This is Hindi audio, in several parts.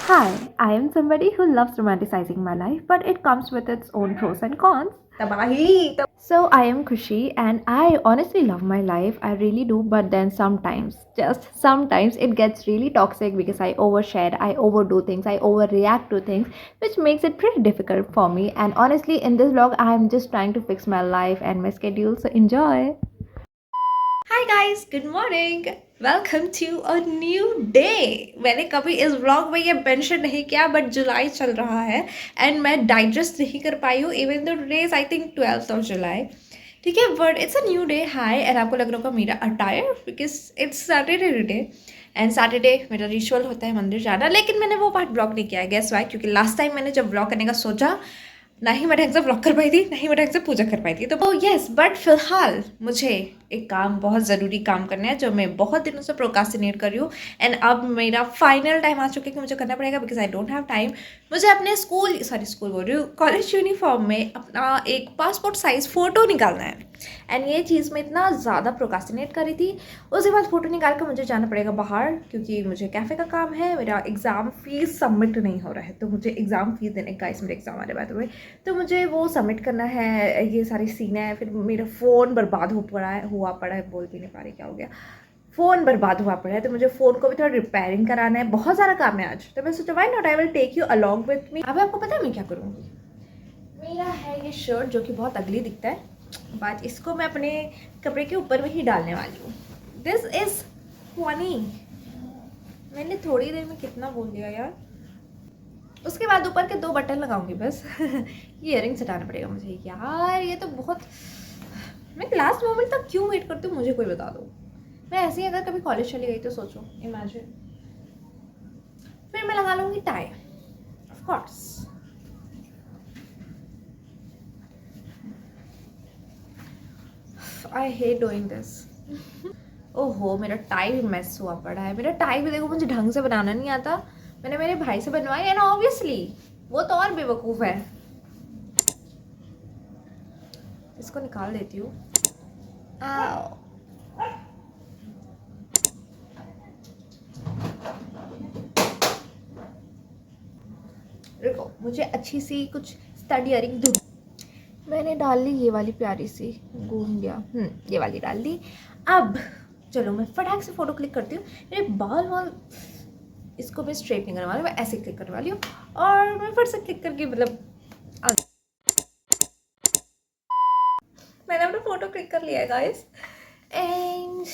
Hi, I am somebody who loves romanticizing my life, but it comes with its own pros and cons. So, I am Kushi and I honestly love my life. I really do, but then sometimes, just sometimes, it gets really toxic because I overshare, I overdo things, I overreact to things, which makes it pretty difficult for me. And honestly, in this vlog, I am just trying to fix my life and my schedule, so enjoy. Hi guys good morning welcome to a new day. मैंने कभी इस व्लॉग में ये मेंशन नहीं किया बट जुलाई चल रहा है एंड मैं डाइजेस्ट नहीं कर पाई हूँ even though today is I think 12th of July. ठीक है but it's a new day. Hi and आपको लग रहा होगा मेरा attire because it's Saturday today and Saturday मेरा रिचुअल होता है मंदिर जाना, लेकिन मैंने वो पार्ट ब्लॉग नहीं किया है। Guess why? क्योंकि लास्ट टाइम मैंने जब ब्लॉग करने का सोचा ना ही मैं ढंग से ब्लॉग कर पाई थी ना ही मैं ढंग से पूजा कर पाई थी। तो यस बट फिलहाल मुझे एक काम, बहुत ज़रूरी काम करना है जो मैं बहुत दिनों से प्रोकास्टिनेट कर रही हूँ एंड अब मेरा फाइनल टाइम आ चुका है कि मुझे करना पड़ेगा because I don't have time. मुझे अपने स्कूल बोल रही हूँ, कॉलेज यूनिफॉर्म में अपना एक पासपोर्ट साइज़ फ़ोटो निकालना है एंड ये चीज़ मैं इतना ज़्यादा प्रोकास्टिनेट कर रही थी। उसके बाद फ़ोटो निकाल कर मुझे जाना पड़ेगा बाहर क्योंकि मुझे कैफ़े का काम है। मेरा एग्ज़ाम फ़ीस सबमिट नहीं हो रहा है तो मुझे एग्ज़ाम फ़ीस देने का, इसमें एग्ज़ाम आ रहा है बाय तो मुझे वो सबमिट करना है। ये सारी सीन है। फिर मेरा फ़ोन बर्बाद हुआ पड़ा है, बोल भी नहीं पा रही क्या हो गया। फ़ोन बर्बाद हुआ पड़ा है तो मुझे फ़ोन को भी थोड़ा रिपेयरिंग कराना है। बहुत सारा काम है आज, तो मैं सोचा why not I will take you along with me. अब आपको पता है मैं क्या करूँगी? मेरा है ये शर्ट जो कि बहुत अगली दिखता है बट इसको मैं अपने कपड़े के ऊपर में ही डालने वाली हूँ। This is funny. मैंने थोड़ी देर में कितना बोल दिया यार। उसके बाद ऊपर के 2 बटन लगाऊंगी बस। ये इयरिंग्स हटाना पड़ेगा मुझे यार। ये तो बहुत, मैं लास्ट मोमेंट तक क्यों वेट करती हूँ मुझे कोई बता दो। मैं ऐसे ही अगर कभी कॉलेज चली गई तो सोचो, इमेजिन। फिर मैं लगा लूँगी tie, of course. I hate doing this. ओहो, मेरा टाई भी मेस हुआ पड़ा है। मेरा टाई भी देखो, मुझे ढंग से बनाना नहीं आता। मैंने मेरे भाई से बनवाई है ना, ऑब्वियसली वो तो और बेवकूफ़ है। इसको निकाल देती हूँ। रुको, मुझे अच्छी सी कुछ स्टड इयरिंग दूँ। मैंने डाल ली ये वाली प्यारी सी, घूम गया। ये वाली डाल दी। अब चलो मैं फटाक से फ़ोटो क्लिक करती हूँ। मेरे बाल वाल, इसको मैं स्ट्रेट नहीं करने वाली, मैं ऐसे क्लिक करने वाली हूँ और मैं फिर से क्लिक करके मतलब मैंने अपना फ़ोटो क्लिक कर लिया है गाइस। एंड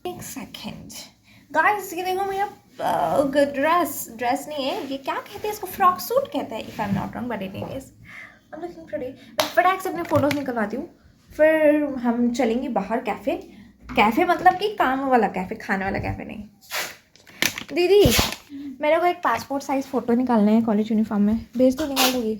एक सेकेंड गाइस, ये देखो मेरा ड्रेस नहीं है, ये क्या कहते हैं इसको, फ्रॉक सूट कहते हैं if I am not wrong but it is I am looking pretty. मैं फटाक से अपने फ़ोटोज़ निकलवाती हूँ। फिर हम चलेंगे बाहर कैफ़े। कैफ़े मतलब कि काम वाला कैफ़े, खाने वाला कैफ़े नहीं। दीदी मेरे को एक पासपोर्ट साइज़ फ़ोटो निकालना है कॉलेज यूनिफॉर्म में, भेज दो, निकाल दोगी?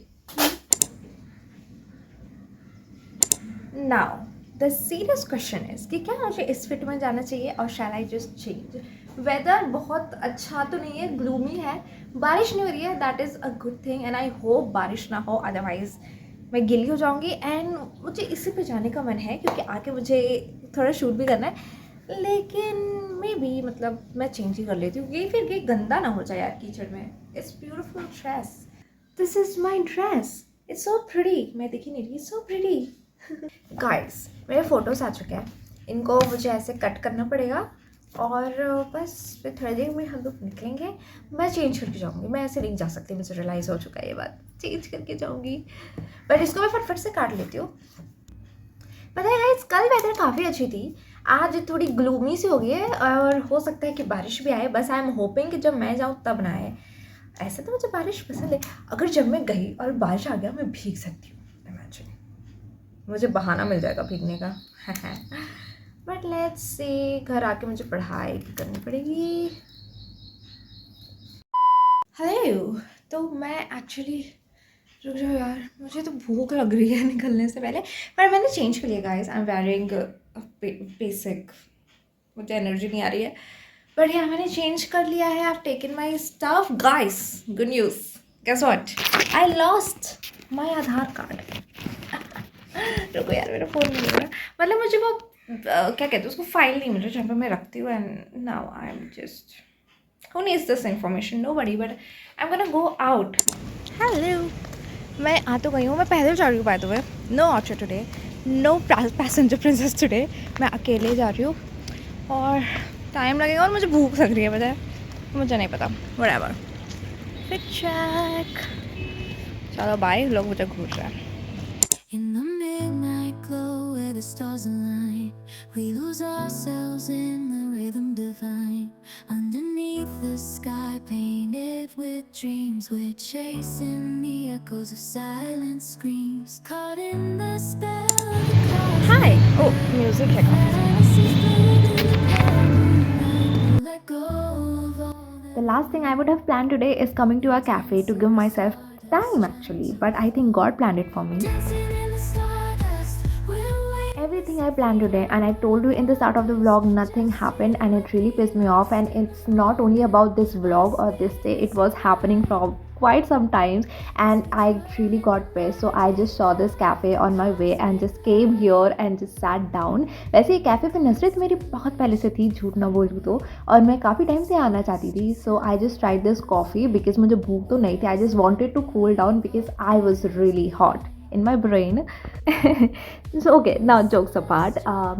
Now the serious question is कि क्या मुझे इस फिट में जाना चाहिए और शैल आई जस्ट चेंज। वेदर बहुत अच्छा तो नहीं है, ग्लूमी है, बारिश नहीं हो रही है, that is a good thing and I hope बारिश ना हो, अदरवाइज मैं गिली हो जाऊँगी। एंड मुझे इसी पे जाने का मन है क्योंकि आके मुझे थोड़ा शूट भी करना है, लेकिन मे बी मतलब मैं चेंज ही कर लेती हूँ। ये फिर ये गंदा ना हो जाए यार कीचड़ में। It's beautiful dress, this is my dress, it's so pretty. मैं देखी नहीं रही, सो प्रिटी। गाइस मेरे फ़ोटोज़ आ चुके हैं, इनको मुझे ऐसे कट करना पड़ेगा और बस फिर थोड़ी देर में हम लोग निकलेंगे। मैं चेंज करके जाऊँगी, मैं ऐसे नहीं जा सकती, मुझे रियलाइज़ हो चुका है ये बात। चेंज करके जाऊँगी बट इसको मैं फटफट से काट लेती हूँ। पता है गाइस, कल वेदर काफ़ी अच्छी थी, आज थोड़ी ग्लूमी सी हो गई है और हो सकता है कि बारिश भी आए। बस आई एम होपिंग कि जब मैं जाऊँ तब ना आए। ऐसे तो मुझे बारिश पसंद है, अगर जब मैं गई और बारिश आ गया मैं भीग सकती हूँ, इमेजिन। मुझे बहाना मिल जाएगा भीगने का। बट लेट्स से घर आके मुझे पढ़ाई भी करनी पड़ेगी। हेलो, तो मैं एक्चुअली, रुक जाओ यार, मुझे तो भूख लग रही है निकलने से पहले। पर मैंने चेंज कर लिया guys, I am wearing basic, मुझे एनर्जी नहीं आ रही है बट यार मैंने चेंज कर लिया है। I have taken my stuff guys. Good news, guess what, I lost my Aadhaar card. रुको यार, मेरा फ़ोन नहीं मिल रहा, मतलब मुझे वो क्या कहते हैं उसको, फाइल नहीं मिल रहा जहाँ पे मैं रखती हूँ and now I am just Who needs this information? Nobody. But I'm gonna go out. Hello. मैं आ तो गई हूँ. मैं पैदल जा रही हूँ by the way. No Archer today. No passenger princess today. मैं अकेले जा रही हूँ और टाइम लगेगा और मुझे भूख लग रही है. पता है मुझे नहीं पता. Whatever. Fit check. चलो बाय. लोग मुझे घूर रहे हैं. In the midnight glow where the stars align, we lose ourselves in the rhythm divine. Underneath the sky painted with dreams, we're chasing the echoes of silent screams. Caught in the spell of the cosmos. Hi. Oh, music है. Fantasies fade in the pale moonlight. Let go of all that. The last thing I would have planned today is coming to a cafe to give myself time actually, but I think God planned it for me. Dancing in the stardust, we're waiting. Everything I planned today, and I told you in the start of the vlog, nothing happened, and it really pissed me off. And it's not only about this vlog or this day, it was happening from quite some times, and I really got pissed. So I just saw this cafe on my way and just came here and just sat down. वैसे ये कैफ़े पे नज़रत मेरी बहुत पहले से थी, झूठ ना बोलूँ तो, और मैं काफ़ी टाइम से आना चाहती थी. So I just tried this coffee because मुझे भूख तो नहीं थी. I just wanted to cool down because I was really hot in my brain. So okay, now jokes apart,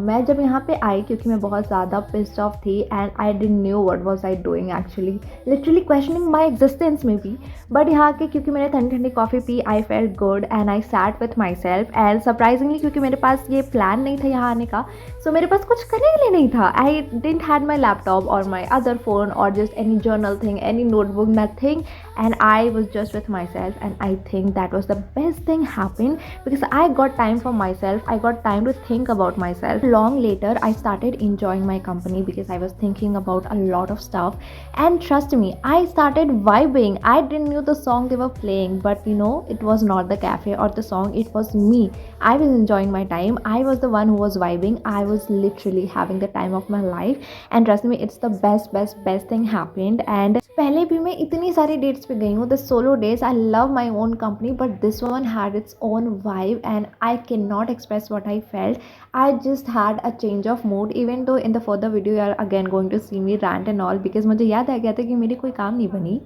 मैं जब यहाँ पे आई क्योंकि मैं बहुत ज़्यादा pissed off थी and I didn't know what was I doing actually, literally questioning my existence maybe. But यहाँ के क्योंकि मैंने ठंडी ठंडी coffee P, I felt good and I sat with myself. And surprisingly क्योंकि मेरे पास ये प्लान नहीं था यहाँ आने का, so मेरे पास कुछ करने के लिए नहीं था. I didn't had my laptop or my other phone or just any journal thing, any notebook, nothing. And I was just with myself, and I think that was the best thing happened because I got time for myself. I got time to think about myself. Long later, I started enjoying my company because I was thinking about a lot of stuff. And trust me, I started vibing. I didn't know the song they were playing, but you know, it was not the cafe or the song. It was me. I was enjoying my time. I was the one who was vibing. I was literally having the time of my life. And trust me, it's the best thing happened. And पहले भी मैं इतनी सारी डेट्स पे गई हूँ, the solo days. I love my own company, but this one had its own vibe and I can not express what I felt. I just had a change of mood. Even though in the further video you are again going to see me rant and all because मुझे याद आ गया था कि मेरी कोई काम नहीं बनी.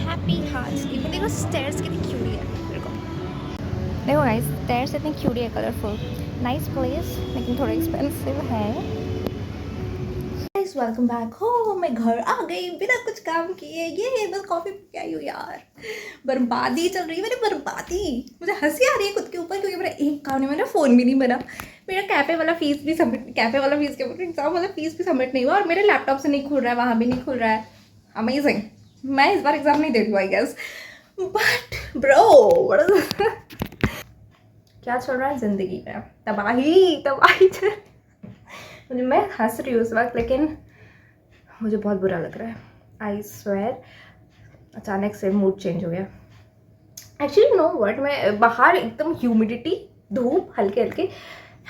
Happy hearts. Even देखो stairs कितनी क्यूट है. देखो guys, stairs इतनी क्यूट है, कलरफुल. नाइस प्लेस लेकिन थोड़ा एक्सपेंसिव है. गाइस वेलकम बैक हो. मैं घर आ गई बिना कुछ काम किए. ये बस कॉफ़ी पी के आई हूँ यार. बर्बादी चल रही है मेरी, बर्बादी. मुझे हंसी आ रही है खुद के ऊपर क्योंकि मेरा एक काम नहीं, मेरा फ़ोन भी नहीं बना. मेरा कैफ़े वाला फीस भी सबमिट, कैफ़े वाला फीस के एग्ज़ाम वाला फीस भी सबमिट नहीं हुआ और मेरे लैपटॉप से नहीं खुल रहा है, वहाँ भी नहीं खुल रहा है. अमेजिंग. मैं इस बार एग्ज़ाम नहीं दे रही हूँ आई गेस. बट ब्रो क्या चल रहा है ज़िंदगी में? तबाही चल. मुझे, मैं हंस रही हूँ उस वक्त लेकिन मुझे बहुत बुरा लग रहा है. आई स्वेयर अचानक से मूड चेंज हो गया. एक्चुअली नो व्हाट, मैं बाहर एकदम ह्यूमिडिटी, धूप हल्के हल्के,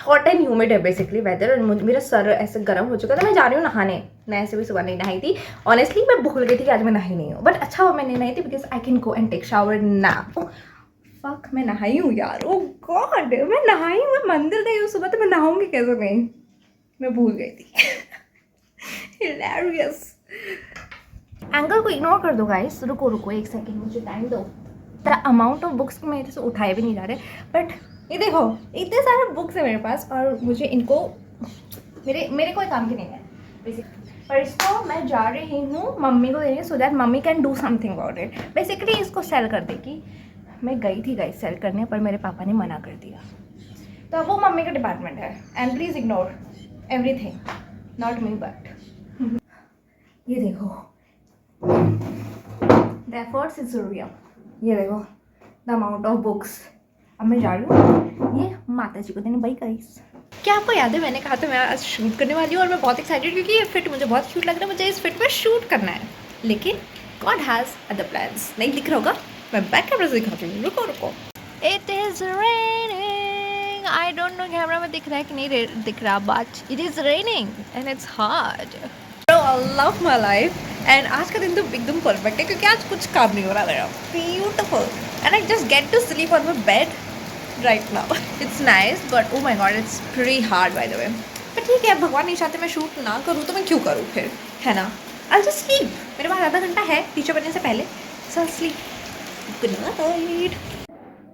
हॉट एंड ह्यूमिड है बेसिकली वेदर. और मेरा सर ऐसे गर्म हो चुका था. मैं जा रही हूँ नहाने. मैं ऐसे भी सुबह नहीं नहाई थी ऑनेस्टली. मैं भूल गई थी कि आज मैं नहाई नहीं हूँ, बट अच्छा हुआ मैं नहीं नहाई थी because I can go and take shower now. Fuck, मैं नहाई हूँ यार. ओ गॉड, मैं नहाई हूँ. मैं मंदिर गई हूँ सुबह, तो मैं नहाऊंगी कैसे नहीं? मैं भूल गई थी. हिलेरियस. एंगल को इग्नोर कर दो गाइस. रुको एक सेकेंड, मुझे टाइम दो. द अमाउंट ऑफ बुक्स मेरे से उठाए भी नहीं जा रहे. बट ये देखो इतने सारे बुक्स है मेरे पास और मुझे इनको मेरे कोई काम की नहीं है बेसिकली. पर इसको मैं जा रही हूँ मम्मी को देने so that mummy can do something about it. Basically इसको सेल कर देगी. मैं गई थी गाइस सेल करने, पर मेरे पापा ने मना कर दिया. तो अब वो मम्मी का डिपार्टमेंट है. And please ignore everything, not me but. ये देखो द एफर्ट्स इज रियल. ये देखो द अमाउंट ऑफ बुक्स. अब मैं जा रही हूँ ये माता जी को देने. बाई गाइस, क्या आपको याद है मैंने कहा था मैं आज शूट करने वाली हूँ और मैं बहुत एक्साइटेड क्योंकि ये फिट मुझे बहुत क्यूट लग रहा है. मुझे इस फिट में शूट करना है लेकिन गॉड हैज़ अदर प्लान्स. नहीं दिख रहा होगा, मैं बैक कैमरा से दिखाती हूँ. रुको. It is raining. I don't know camera में दिख रहा है कि नहीं दिख रहा, but it is raining and it's hard. I love my life. And आज का दिन तो एकदम परफेक्ट है क्योंकि आज कुछ काम नहीं हो रहा मेरा. Beautiful. And I just get to sleep on my bed right now. It's nice but oh my god, it's pretty hard by the way. पर ठीक है, भगवान नहीं चाहते मैं शूट ना करूँ तो मैं क्यों करूँ फिर, है ना। आई जस्ट स्लीप, मेरे पास आधा घंटा है टीचर बनने से पहले, so sleep. Good night.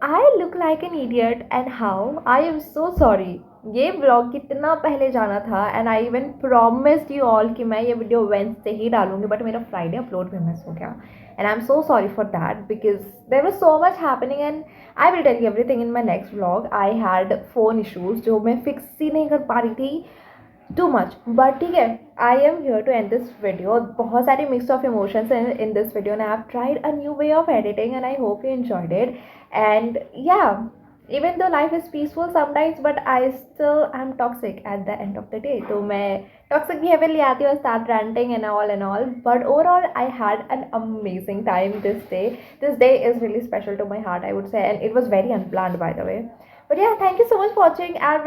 I look like an idiot and how? I am so sorry. ये vlog कितना पहले जाना था and I even promised you all कि मैं ये वीडियो Wednesday ही डालूंगी, but मेरा Friday upload भी मिस हो गया and I'm so sorry for that because there was so much happening and I will tell you everything in my next vlog. I had phone issues जो मैं fix ही नहीं कर पा रही थी too much, but ठीक है, I am here to end this video. बहुत सारी mix of emotions in this video and I have tried a new way of editing and I hope you enjoyed it. And yeah, even though life is peaceful sometimes, but I still am toxic at the end of the day. तो मैं toxic behavior ले आती हूँ, start ranting and all. But overall, I had an amazing time this day. This day is really special to my heart, I would say, and it was very unplanned, by the way. But yeah, thank you so much for watching. I'll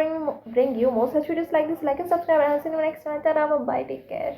bring you more such videos like this. Like and subscribe, and I'll see you next time. Ta-da, bye, take care.